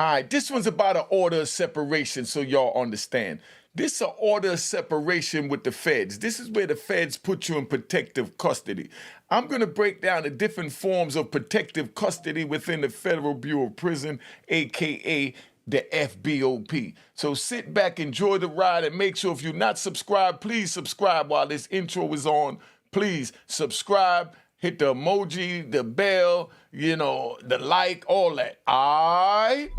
All right, this one's about an order of separation, so y'all understand. This is an order of separation with the feds. This is where the feds put you in protective custody. I'm going to break down the different forms of protective custody within the Federal Bureau of Prison, aka the FBOP. So sit back, enjoy the ride, and make sure if you're not subscribed, please subscribe while this intro is on. Please subscribe, hit the emoji, the bell, the like, all that. All right?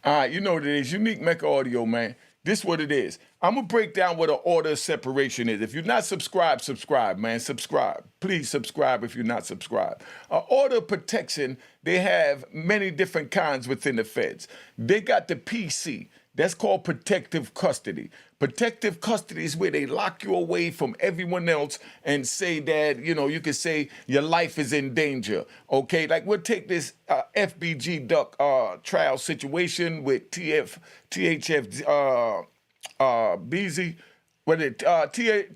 All right, you know what it is. Unique Mecca Audio, man. This what it is. I'm going to break down what an order of separation is. If you're not subscribed, subscribe, man. Subscribe. Please subscribe if you're not subscribed. An order of protection, they have many different kinds within the feds. They got the PC. That's called protective custody. Protective custody is where they lock you away from everyone else and say that, you can say your life is in danger, okay? Like we'll take this FBG Duck trial situation with THF BZ,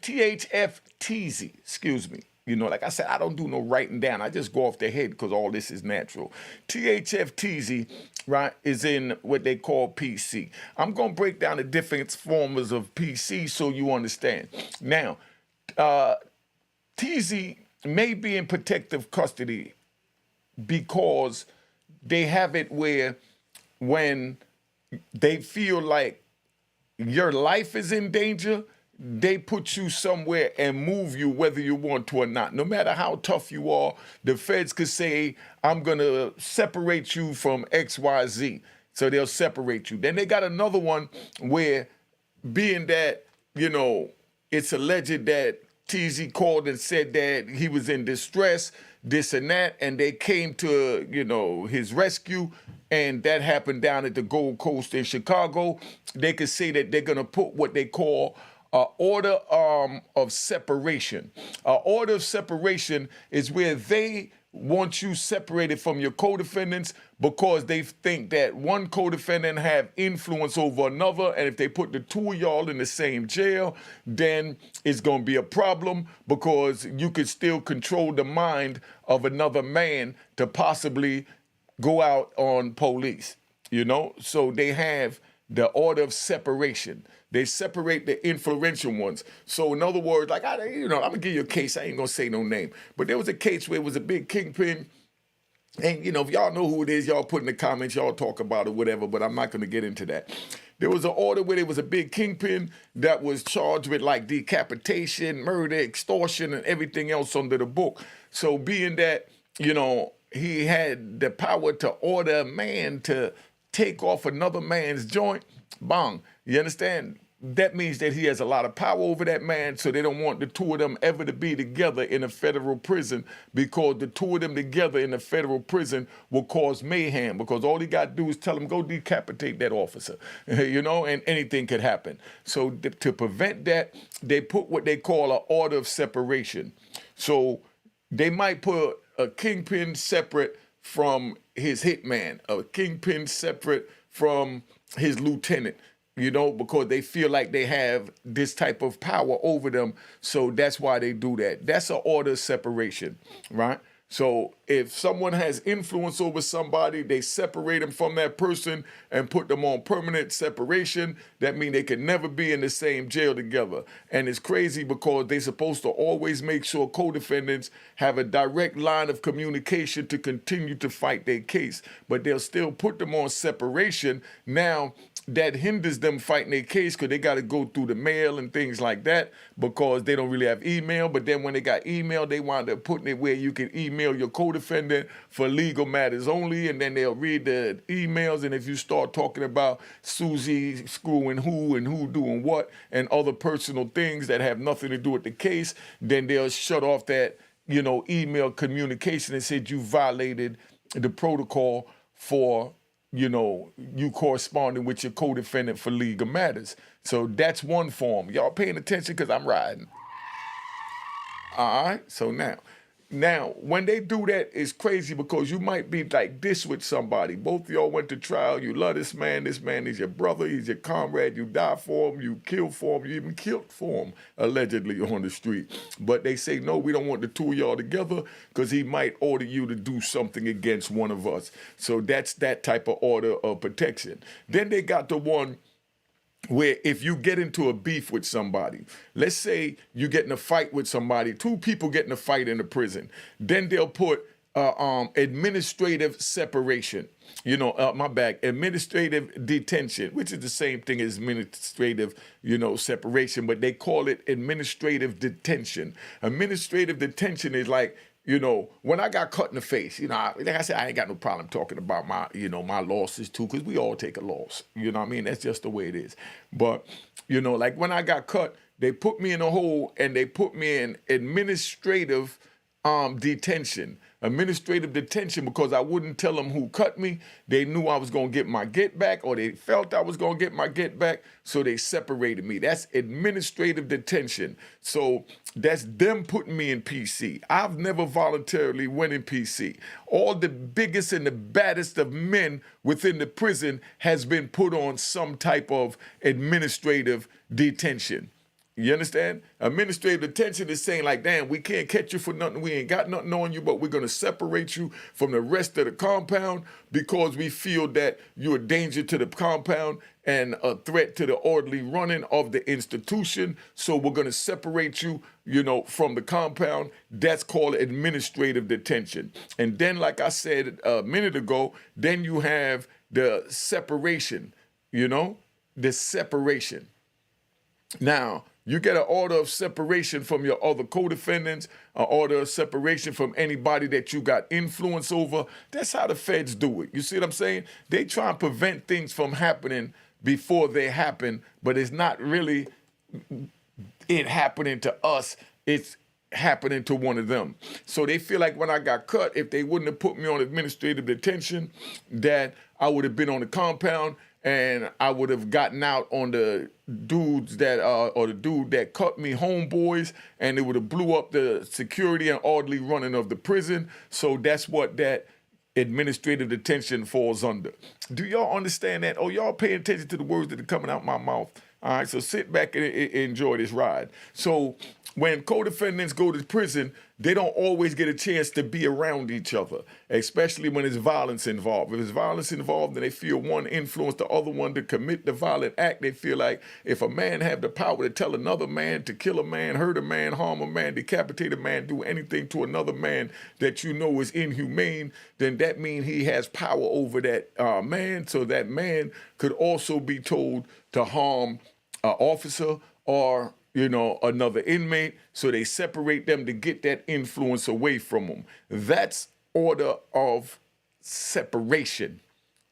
THF TZ, excuse me. Like I said, I don't do no writing down. I just go off the head because all this is natural. THFTZ, right, is in what they call PC. I'm going to break down the different forms of PC so you understand. Now, TZ may be in protective custody because they have it where when they feel like your life is in danger, they put you somewhere and move you whether you want to or not. No matter how tough you are, the feds could say, I'm going to separate you from XYZ. So they'll separate you. Then they got another one where being that, it's alleged that TZ called and said that he was in distress, this and that, and they came to, his rescue, and that happened down at the Gold Coast in Chicago. They could say that they're going to put what they call order of separation. Order of separation is where they want you separated from your co-defendants because they think that one co-defendant have influence over another, and if they put the two of y'all in the same jail, then it's going to be a problem because you could still control the mind of another man to possibly go out on police, So they have the order of separation. They separate the influential ones. So in other words, like, I'm going to give you a case. I ain't going to say no name. But there was a case where it was a big kingpin. And, if y'all know who it is, y'all put in the comments, y'all talk about it, whatever. But I'm not going to get into that. There was an order where there was a big kingpin that was charged with, like, decapitation, murder, extortion, and everything else under the book. So being that, he had the power to order a man to take off another man's joint, bang. You understand? That means that he has a lot of power over that man, so they don't want the two of them ever to be together in a federal prison because the two of them together in a federal prison will cause mayhem because all he got to do is tell him, go decapitate that officer, and anything could happen. So to prevent that, they put what they call an order of separation. So they might put a kingpin separate from his hitman, a kingpin separate from his lieutenant, because they feel like they have this type of power over them. So that's why they do that. That's an order of separation, right? So if someone has influence over somebody, they separate them from that person and put them on permanent separation. That means they can never be in the same jail together. And it's crazy because they're supposed to always make sure co-defendants have a direct line of communication to continue to fight their case. But they'll still put them on separation. Now, that hinders them fighting their case because they got to go through the mail and things like that because they don't really have email. But then when they got email, they wind up putting it where you can email your co-defendant for legal matters only, and then they'll read the emails. And if you start talking about Susie screwing who and who doing what and other personal things that have nothing to do with the case, then they'll shut off that, email communication and said you violated the protocol for you corresponding with your co-defendant for legal matters. So that's one form. Y'all paying attention because I'm riding. All right. So now, when they do that, it's crazy because you might be like this with somebody. Both of y'all went to trial. You love this man. This man is your brother. He's your comrade. You die for him. You kill for him. You even killed for him, allegedly, on the street. But they say, no, we don't want the two of y'all together because he might order you to do something against one of us. So that's that type of order of protection. Then they got the one where if you get into a beef with somebody, let's say you get in a fight with somebody, two people get in a fight in a prison, then they'll put administrative separation. Administrative detention, which is the same thing as administrative, separation, but they call it administrative detention. Administrative detention is like, when I got cut in the face, like I said, I ain't got no problem talking about my, my losses too, because we all take a loss. You know what I mean? That's just the way it is. But, like when I got cut, they put me in a hole and they put me in administrative detention. Administrative detention because I wouldn't tell them who cut me. They knew I was going to get my get back, or they felt I was going to get my get back, so they separated me. That's administrative detention. So that's them putting me in PC. I've never voluntarily went in PC. All the biggest and the baddest of men within the prison has been put on some type of administrative detention. You understand? Administrative detention is saying like, damn, we can't catch you for nothing. We ain't got nothing on you, but we're going to separate you from the rest of the compound because we feel that you're a danger to the compound and a threat to the orderly running of the institution. So we're going to separate you, from the compound. That's called administrative detention. And then, like I said a minute ago, then you have the separation, the separation. Now, you get an order of separation from your other co-defendants, an order of separation from anybody that you got influence over. That's how the feds do it. You see what I'm saying? They try and prevent things from happening before they happen, but it's not really it happening to us. It's happening to one of them. So they feel like when I got cut, if they wouldn't have put me on administrative detention, that I would have been on the compound and I would have gotten out on the dudes that, or the dude that cut me, homeboys, and it would have blew up the security and orderly running of the prison. So that's what that administrative detention falls under. Do y'all understand that? Oh, y'all pay attention to the words that are coming out my mouth. All right, so sit back and enjoy this ride. So when co-defendants go to prison, they don't always get a chance to be around each other, especially when there's violence involved. If there's violence involved and they feel one influence the other one to commit the violent act, they feel like if a man have the power to tell another man to kill a man, hurt a man, harm a man, decapitate a man, do anything to another man that is inhumane, then that means he has power over that man. So that man could also be told to harm an officer or another inmate, so they separate them to get that influence away from them. That's order of separation.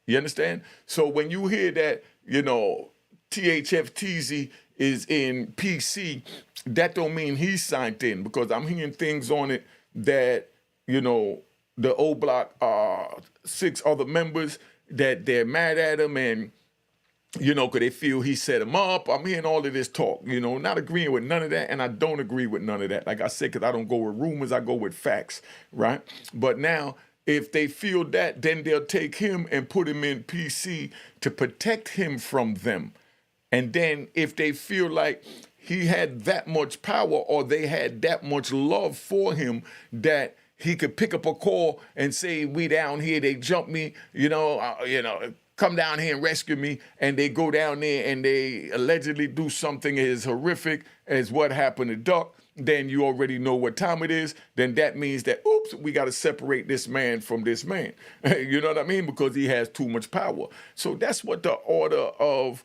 You understand? So when you hear that, THFTZ is in PC, that don't mean he's signed in, because I'm hearing things on it that, the O Block 6 other members, that they're mad at him and because they feel he set him up. I'm hearing all of this talk, not agreeing with none of that, and I don't agree with none of that. Like I said, because I don't go with rumors, I go with facts, right? But now, if they feel that, then they'll take him and put him in PC to protect him from them. And then if they feel like he had that much power or they had that much love for him that he could pick up a call and say, we down here, they jumped me, come down here and rescue me, and they go down there and they allegedly do something as horrific as what happened to Duck, then you already know what time it is. Then that means that, oops, we got to separate this man from this man. You know what I mean? Because he has too much power. So that's what the order of,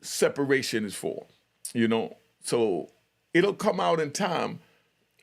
separation is for, So it'll come out in time,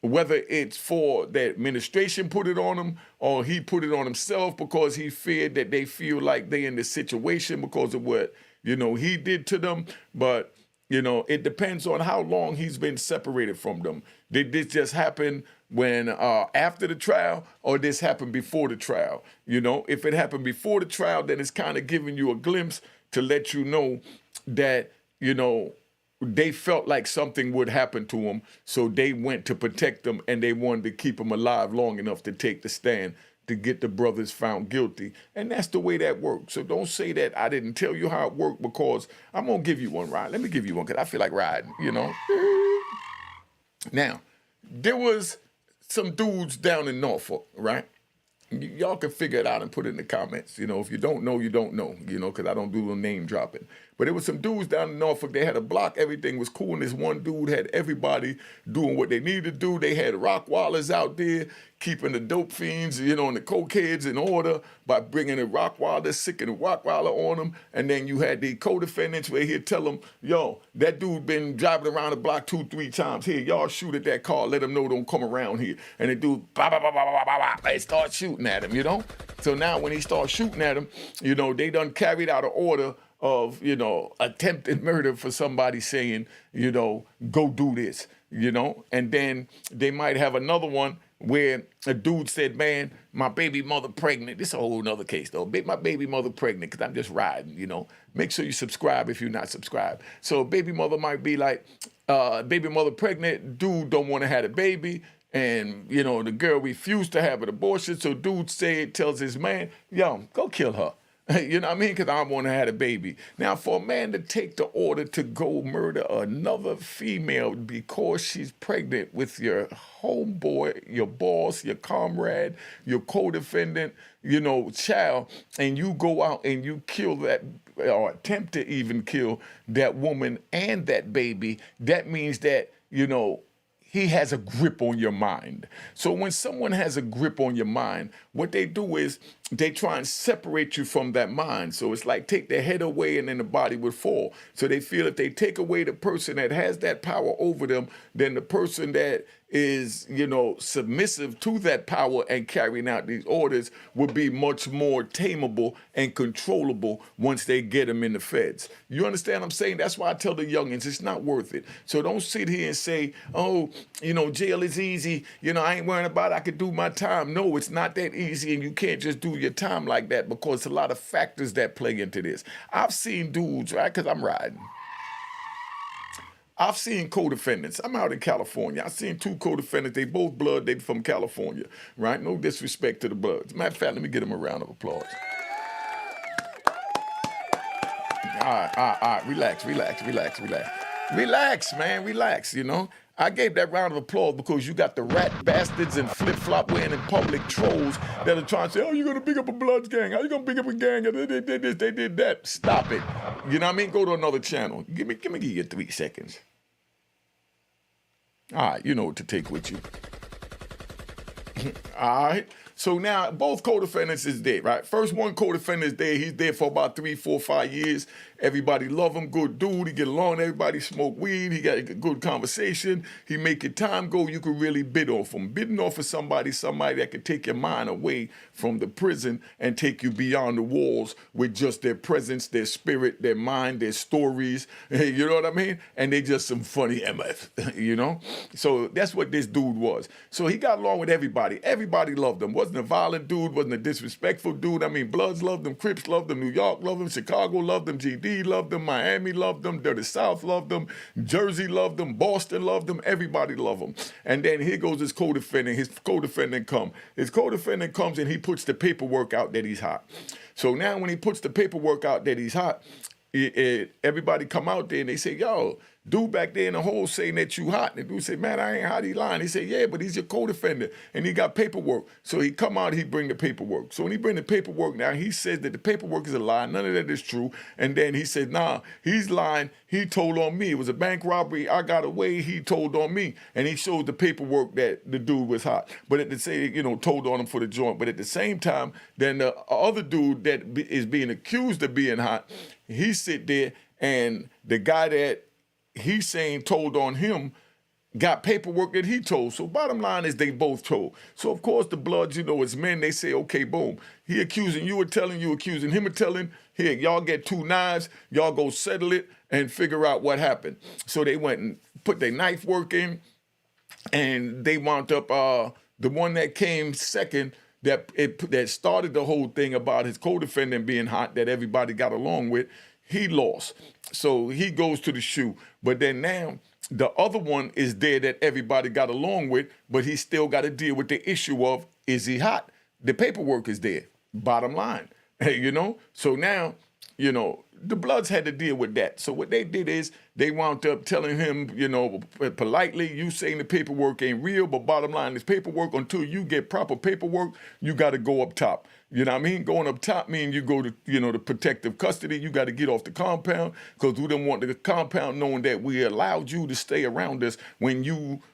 whether it's for the administration put it on him or he put it on himself because he feared that they feel like they in this situation because of what, he did to them. But, You know, it depends on how long he's been separated from them. Did this just happen when after the trial, or this happened before the trial? You know, if it happened before the trial, then it's kind of giving you a glimpse to let you know that, you know, they felt like something would happen to him, so they went to protect him, and they wanted to keep him alive long enough to take the stand to get the brothers found guilty. And that's the way that works. So don't say that I didn't tell you how it worked, because I'm going to give you one, right? Let me give you one, because I feel like riding, you know. Now, there was some dudes down in Norfolk, right? Y'all can figure it out and put it in the comments. You know, if you don't know, you don't know, you know, because I don't do no name dropping. But there was some dudes down in Norfolk. They had a block. Everything was cool. And this one dude had everybody doing what they needed to do. They had Rockwallers out there keeping the dope fiends, you know, and the cokeheads in order by bringing the Rockwaller, sicking the Rockwaller on them. And then you had the co-defendants where he'd tell them, yo, that dude been driving around the block 2-3 times. Here, y'all shoot at that car. Let them know don't come around here. And the dude, bah, bah, bah, bah, bah, bah, bah, they start shooting at him, you know? So now when he starts shooting at him, you know, they done carried out an order of, you know, attempted murder for somebody saying, you know, go do this, you know? And then they might have another one where a dude said, man, my baby mother pregnant. This is a whole nother case, though. My baby mother pregnant, because I'm just riding, you know. Make sure you subscribe if you're not subscribed. So baby mother might be like, baby mother pregnant, dude don't want to have a baby, and, you know, the girl refused to have an abortion, so dude tells his man, yo, go kill her. You know what I mean? Because I want to have a baby. Now, for a man to take the order to go murder another female because she's pregnant with your homeboy, your boss, your comrade, your co-defendant, you know, child, and you go out and you kill that, or attempt to even kill that woman and that baby, that means that, you know, he has a grip on your mind. So when someone has a grip on your mind, what they do is they try and separate you from that mind. So it's like take their head away and then the body would fall. So they feel if they take away the person that has that power over them, then the person that is, you know, submissive to that power and carrying out these orders would be much more tameable and controllable once they get them in the feds. You understand what I'm saying? That's why I tell the youngins, it's not worth it. So don't sit here and say, oh, you know, jail is easy. You know, I ain't worrying about it. I could do my time. No, it's not that easy, and you can't just do your time like that, because a lot of factors that play into this. I've seen dudes, right, because I'm riding. I've seen co-defendants. I'm out in California. I've seen 2 co-defendants. They both blood. They from California, right? No disrespect to the Bloods. Matter of fact, let me get them a round of applause. All right. Relax, man. Relax, you know. I gave that round of applause because you got the rat bastards and flip-flop wearing in public trolls that are trying to say, oh, you're going to big up a Bloods gang. How you going to big up a gang? They did this, they did that. Stop it. You know what I mean? Go to another channel. Give me you 3 seconds. All right, you know what to take with you. All right. So now both co-defendants is dead, right? First one co-defendant is dead. He's dead for about 3, 4, 5 years. Everybody love him. Good dude. He get along. Everybody smoke weed. He got a good conversation. He make your time go. You can really bid off him. Bidding off of somebody that can take your mind away from the prison and take you beyond the walls with just their presence, their spirit, their mind, their stories. You know what I mean? And they just some funny MF, you know? So that's what this dude was. So he got along with everybody. Everybody loved him. Wasn't a violent dude. Wasn't a disrespectful dude. I mean, Bloods loved him. Crips loved him. New York loved him. Chicago loved him. GD loved him, Miami loved him, Dirty South loved him, Jersey loved him, Boston loved him, everybody loved him. And then here goes his co-defendant. His co-defendant comes and he puts the paperwork out that he's hot. So now when he puts the paperwork out that he's hot, everybody come out there and they say, yo, dude back there in the hole saying that you hot. And the dude said, man, I ain't hot, he lying. He said, yeah, but he's your co-defendant. And he got paperwork. So he come out, he bring the paperwork. So when he bring the paperwork now, he says that the paperwork is a lie. None of that is true. And then he said, nah, he's lying. He told on me. It was a bank robbery. I got away. He told on me. And he showed the paperwork that the dude was hot. But at the same, you know, told on him for the joint. But at the same time, then the other dude that is being accused of being hot, he sit there and the guy that he's saying told on him got paperwork that he told. So bottom line is they both told. So of course the Bloods, as men, they say, okay, boom. He accusing you of telling, you accusing him of telling. Here, y'all get 2 knives. Y'all go settle it and figure out what happened. So they went and put their knife work in, and they wound up the one that came second that started the whole thing about his co-defendant being hot that everybody got along with. He lost. So he goes to the shoe. But then now the other one is there that everybody got along with, but he still got to deal with the issue of, is he hot? The paperwork is there, bottom line, So now, the Bloods had to deal with that. So what they did is they wound up telling him, politely, you saying the paperwork ain't real, but bottom line is paperwork. Until you get proper paperwork, you got to go up top. You know what I mean? Going up top means you go to, the protective custody. You got to get off the compound because we don't want the compound knowing that we allowed you to stay around us when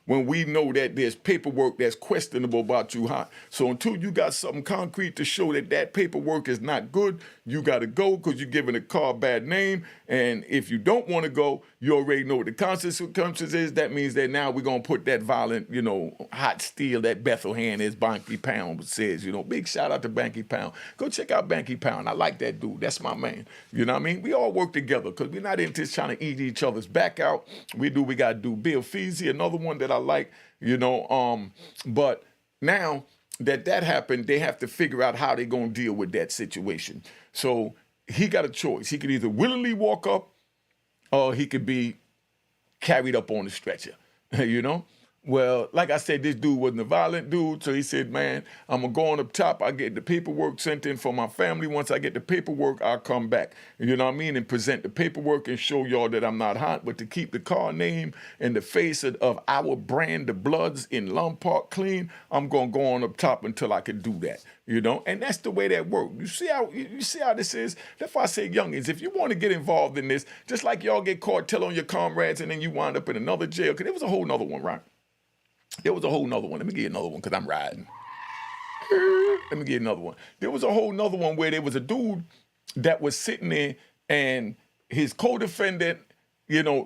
we know that there's paperwork that's questionable about you hot. So until you got something concrete to show that paperwork is not good, you got to go because you're giving a car a bad name. And if you don't want to go, you already know what the consequences is. That means that now we're going to put that violent, hot steel that Bethlehem is, Banky Pound says, big shout out to Banky Pound. Go check out Banky Pound. I like that dude. That's my man. You know what I mean? We all work together because we're not into trying to eat each other's back out. We do, we got to do. Bill Feasy, another one that I like, but now that happened, they have to figure out how they're going to deal with that situation. So he got a choice. He could either willingly walk up or he could be carried up on the stretcher, Well, like I said, this dude wasn't a violent dude, so he said, man, I'm going to go on up top. I get the paperwork sent in for my family. Once I get the paperwork, I'll come back, and present the paperwork and show y'all that I'm not hot, but to keep the car name and the face of our brand, the Bloods in Lum Park clean, I'm going to go on up top until I can do that, and that's the way that works. You see how this is? That's why I say, youngins, if you want to get involved in this, just like y'all get caught, tell on your comrades, and then you wind up in another jail, because there was a whole nother one, right? There was a whole nother one. Let me get another one because I'm riding. Let me get another one. There was a whole nother one where there was a dude that was sitting there and his co-defendant,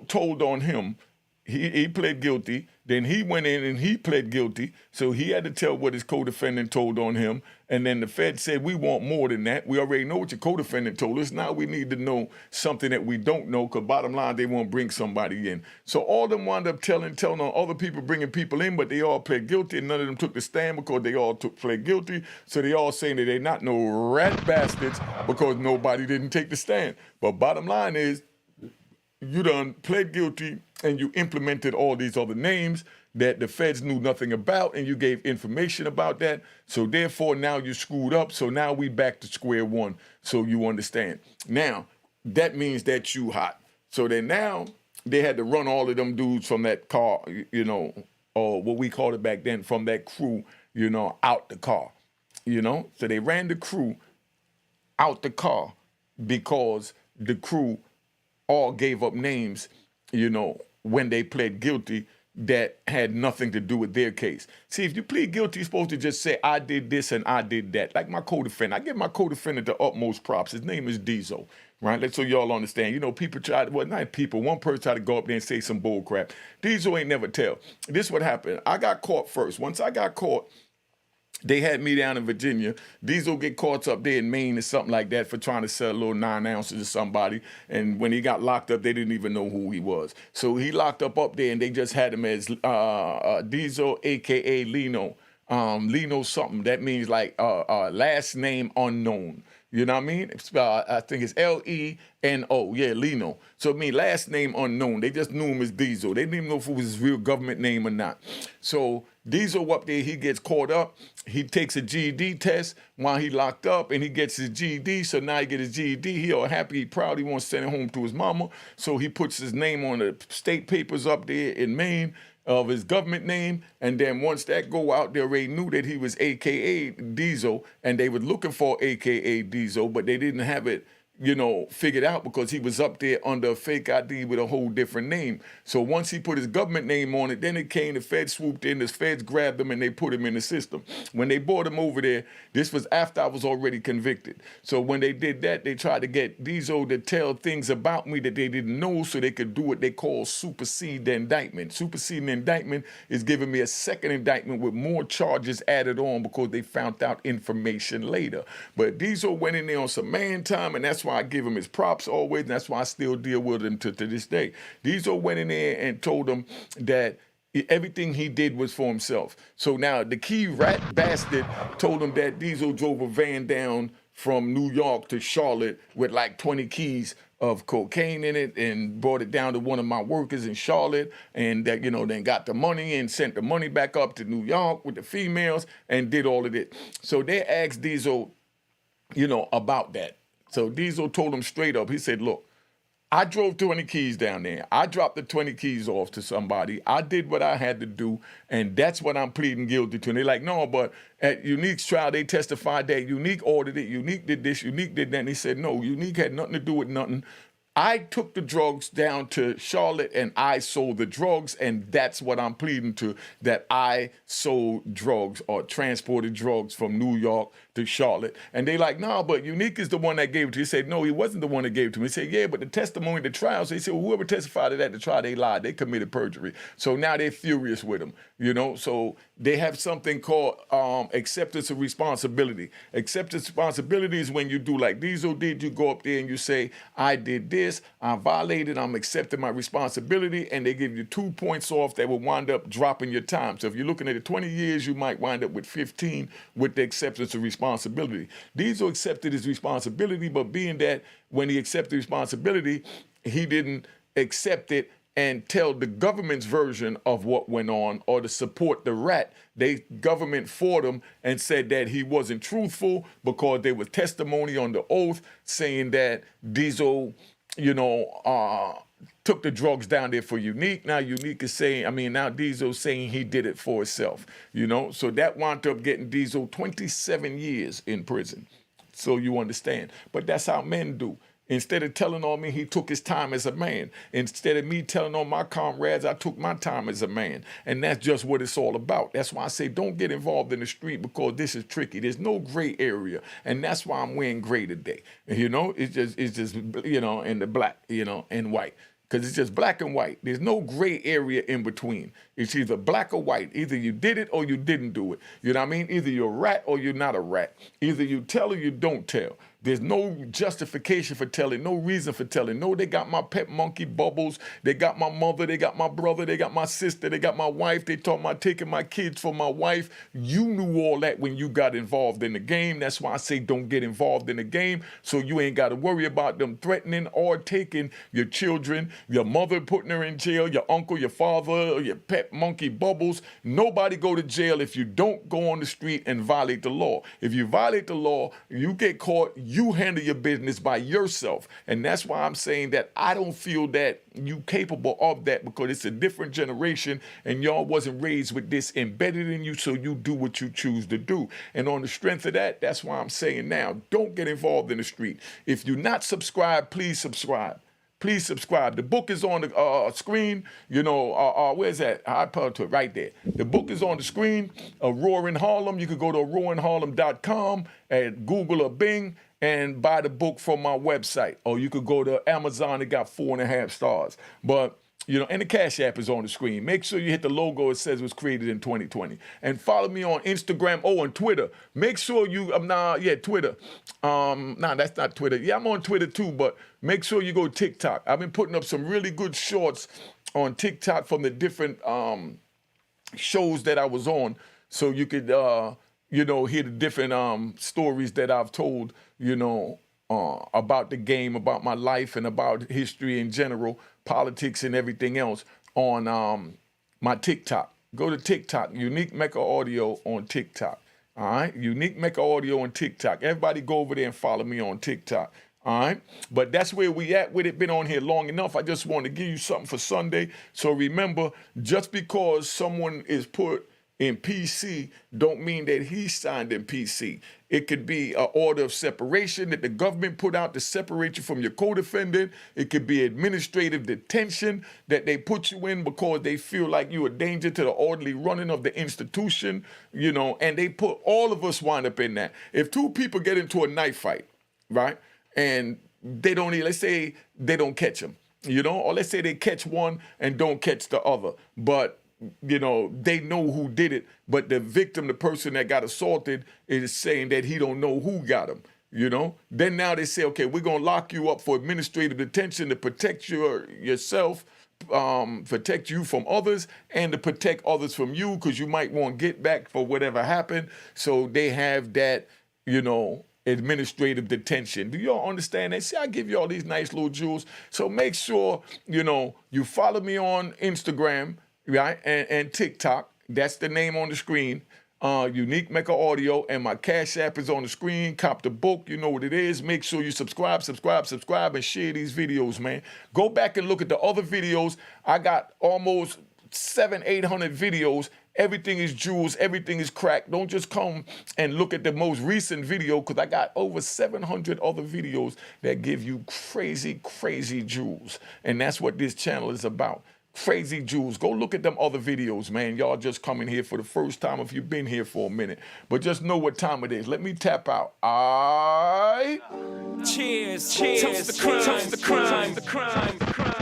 told on him. He pled guilty. Then he went in and he pled guilty. So he had to tell what his co-defendant told on him. And then the Fed said, we want more than that. We already know what your co-defendant told us. Now we need to know something that we don't know, because bottom line, they won't bring somebody in. So all of them wound up telling on other people, bringing people in, but they all pled guilty, and none of them took the stand because they all pled guilty. So they all saying that they're not no rat bastards because nobody didn't take the stand. But bottom line is, you done pled guilty and you implemented all these other names that the feds knew nothing about, and you gave information about that. So therefore, now you screwed up. So now we back to square one. So you understand. Now, that means that you hot. So then now they had to run all of them dudes from that car, or what we called it back then, from that crew, out the car, So they ran the crew out the car because the crew all gave up names, when they pled guilty that had nothing to do with their case. See, if you plead guilty, you're supposed to just say, I did this and I did that. Like my co-defendant. I give my co-defendant the utmost props. His name is Diesel, right? Let's so y'all understand. People try to, not people, one person tried to go up there and say some bull crap. Diesel ain't never tell. This what happened. I got caught first. Once I got caught, they had me down in Virginia. Diesel get caught up there in Maine or something like that for trying to sell a little 9 ounces to somebody. And when he got locked up, they didn't even know who he was. So he locked up there, and they just had him as Diesel, a.k.a. Lino. Lino something. That means like last name unknown. You know what I mean? I think it's Leno. Yeah, Leno. So it means last name unknown. They just knew him as Diesel. They didn't even know if it was his real government name or not. So Diesel up there, he gets caught up. He takes a GED test while he locked up, and he gets his GED. So now he gets his GED. He all happy, he proud. He wants to send it home to his mama. So he puts his name on the state papers up there in Maine of his government name, and then once that go out, they already knew that he was AKA Diesel, and they were looking for AKA Diesel, but they didn't have it figured out because he was up there under a fake ID with a whole different name. So once he put his government name on it, then it came, the feds swooped in, the feds grabbed him and they put him in the system. When they brought him over there, this was after I was already convicted. So when they did that, they tried to get Diesel to tell things about me that they didn't know so they could do what they call supersede the indictment. Superseding the indictment is giving me a second indictment with more charges added on because they found out information later. But Diesel went in there on some man time, and that's why I give him his props always, and that's why I still deal with him to this day. Diesel went in there and told him that everything he did was for himself. So now the key rat bastard told him that Diesel drove a van down from New York to Charlotte with like 20 keys of cocaine in it and brought it down to one of my workers in Charlotte, and that, then got the money and sent the money back up to New York with the females and did all of it. So they asked Diesel, about that. So Diesel told him straight up, he said, look, I drove 20 keys down there. I dropped the 20 keys off to somebody. I did what I had to do, and that's what I'm pleading guilty to. And they're like, no, but at Unique's trial, they testified that Unique ordered it, Unique did this, Unique did that. And he said, no, Unique had nothing to do with nothing. I took the drugs down to Charlotte and I sold the drugs, and that's what I'm pleading to, that I sold drugs or transported drugs from New York to Charlotte. And they like, no, but Unique is the one that gave it to you. He said, no, he wasn't the one that gave it to me. He said, yeah, but the testimony at the trial, so he said, well, whoever testified at the trial, they lied. They committed perjury. So now they're furious with him, So they have something called acceptance of responsibility. Acceptance of responsibility is when you do like Diesel did, you go up there and you say, I did this, I violated, I'm accepting my responsibility, and they give you 2 points off that will wind up dropping your time. So if you're looking at it 20 years, you might wind up with 15 with the acceptance of responsibility. Diesel accepted his responsibility, but being that when he accepted responsibility, he didn't accept it and tell the government's version of what went on or to support the rat. The government fought him and said that he wasn't truthful because there was testimony on the oath saying that Diesel, took the drugs down there for Unique. Now Unique is saying, now Diesel's saying he did it for himself, So that wound up getting Diesel 27 years in prison. So you understand. But that's how men do. Instead of telling on me, he took his time as a man. Instead of me telling on my comrades, I took my time as a man. And that's just what it's all about. That's why I say don't get involved in the street, because this is tricky. There's no gray area. And that's why I'm wearing gray today. It's just in the black, and white. Because it's just black and white. There's no gray area in between. It's either black or white. Either you did it or you didn't do it. You know what I mean? Either you're a rat or you're not a rat. Either you tell or you don't tell. There's no justification for telling, no reason for telling. No, they got my pet monkey Bubbles. They got my mother. They got my brother. They got my sister. They got my wife. They talking about taking my kids from my wife. You knew all that when you got involved in the game. That's why I say don't get involved in the game, so you ain't got to worry about them threatening or taking your children, your mother putting her in jail, your uncle, your father, or your pet monkey Bubbles. Nobody go to jail if you don't go on the street and violate the law. If you violate the law, you get caught, you handle your business by yourself. And that's why I'm saying that I don't feel that you capable of that, because it's a different generation and y'all wasn't raised with this embedded in you, so you do what you choose to do. And on the strength of that, that's why I'm saying now, don't get involved in the street. If you're not subscribed, please subscribe. Please subscribe. The book is on the screen. Where's that? I put it right there. The book is on the screen. Roaring Harlem. You could go to roaringharlem.com and Google or Bing and buy the book from my website. Or you could go to Amazon. It got 4.5 stars. But and the Cash App is on the screen. Make sure you hit the logo. It says it was created in 2020. And follow me on Instagram. And Twitter. Make sure you, Twitter. That's not Twitter. Yeah, I'm on Twitter too, but make sure you go TikTok. I've been putting up some really good shorts on TikTok from the different shows that I was on. So you could, hear the different stories that I've told, about the game, about my life, and about history in general, politics and everything else on my TikTok. Go to TikTok, Unique Mecca Audio on TikTok. All right, Unique Mecca Audio on TikTok. Everybody go over there and follow me on TikTok. All right, but that's where we at with it. Been on here long enough. I just want to give you something for Sunday. So remember, just because someone is put in PC don't mean that he signed in PC. It could be an order of separation that the government put out to separate you from your co-defendant. It could be administrative detention that they put you in because they feel like you're a danger to the orderly running of the institution, and they put all of us wind up in that. If two people get into a knife fight, right, and they don't, let's say they don't catch them, or let's say they catch one and don't catch the other, but they know who did it, but the victim, the person that got assaulted, is saying that he don't know who got him, Then now they say, okay, we're going to lock you up for administrative detention to protect yourself, protect you from others, and to protect others from you, because you might want to get back for whatever happened. So they have that, administrative detention. Do y'all understand that? See, I give you all these nice little jewels. So make sure, you follow me on Instagram, right, and TikTok. That's the name on the screen. Unique Mecca Audio, and my Cash App is on the screen. Cop the book, you know what it is. Make sure you subscribe, and share these videos, man. Go back and look at the other videos. I got almost 700-800 videos. Everything is jewels, everything is crack. Don't just come and look at the most recent video, because I got over 700 other videos that give you crazy, crazy jewels. And that's what this channel is about. Crazy jewels. Go look at them other videos, man. Y'all just coming here for the first time if you've been here for a minute. But just know what time it is. Let me tap out. Cheers, cheers. Toast the crime, toast the crime, the crime, the crime.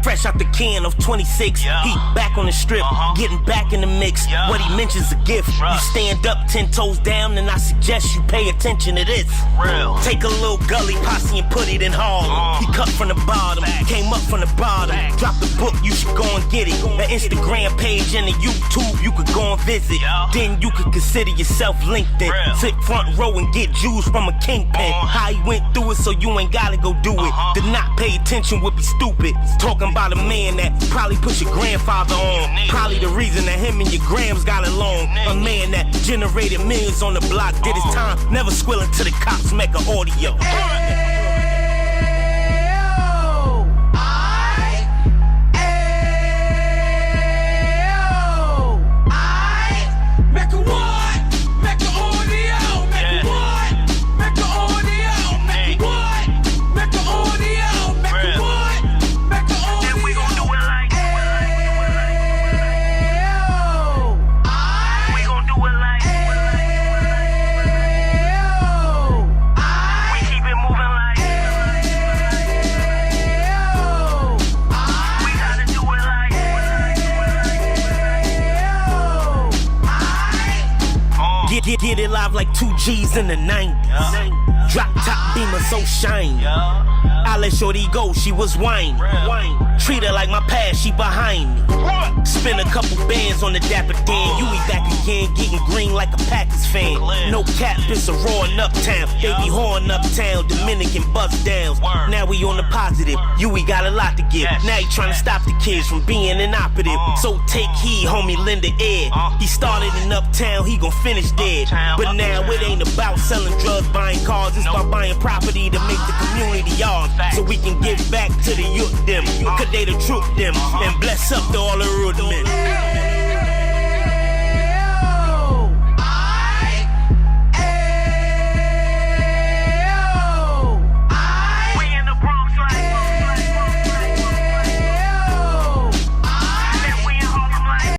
Fresh out the can of 26, he back on the strip, getting back in the mix. What he mentions a gift. You stand up 10 toes down, and I suggest you pay attention to this. Take a little gully posse and put it in Harlem. He cut from the bottom, came up from the bottom. Drop the book, you should go and get it. The Instagram page and the YouTube, you could go and visit. Then you could consider yourself LinkedIn. Sit front row and get Jews from a kingpin. How he went through it, so you ain't gotta go do it. To not pay attention would be stupid. Talking about a man that probably put your grandfather on. Probably the reason that him and your grams got along. A man that generated millions on the block, did his time, never squilling to the cops, Mecca Audio. Get it live like 2 G's in the 90s. Drop top beamer so shiny. I let shorty go, she was whining. Treat her like my past, she behind me. Spend a couple bands on the Dapper Dan. You be back again, getting green like a Packers fan. No cap, it's a roaring uptown. They be whoring uptown, Dominican bust downs. Now we on the positive, we got a lot to give. Now he trying to stop the kids from being inoperative. So take heed, homie, lend a ear. He started in uptown, he gon' finish dead. But now it ain't about selling drugs, buying cars. It's about buying property to make the community yours. So we can give back to the youth them. Cause they the truth them. And bless up to all the road men.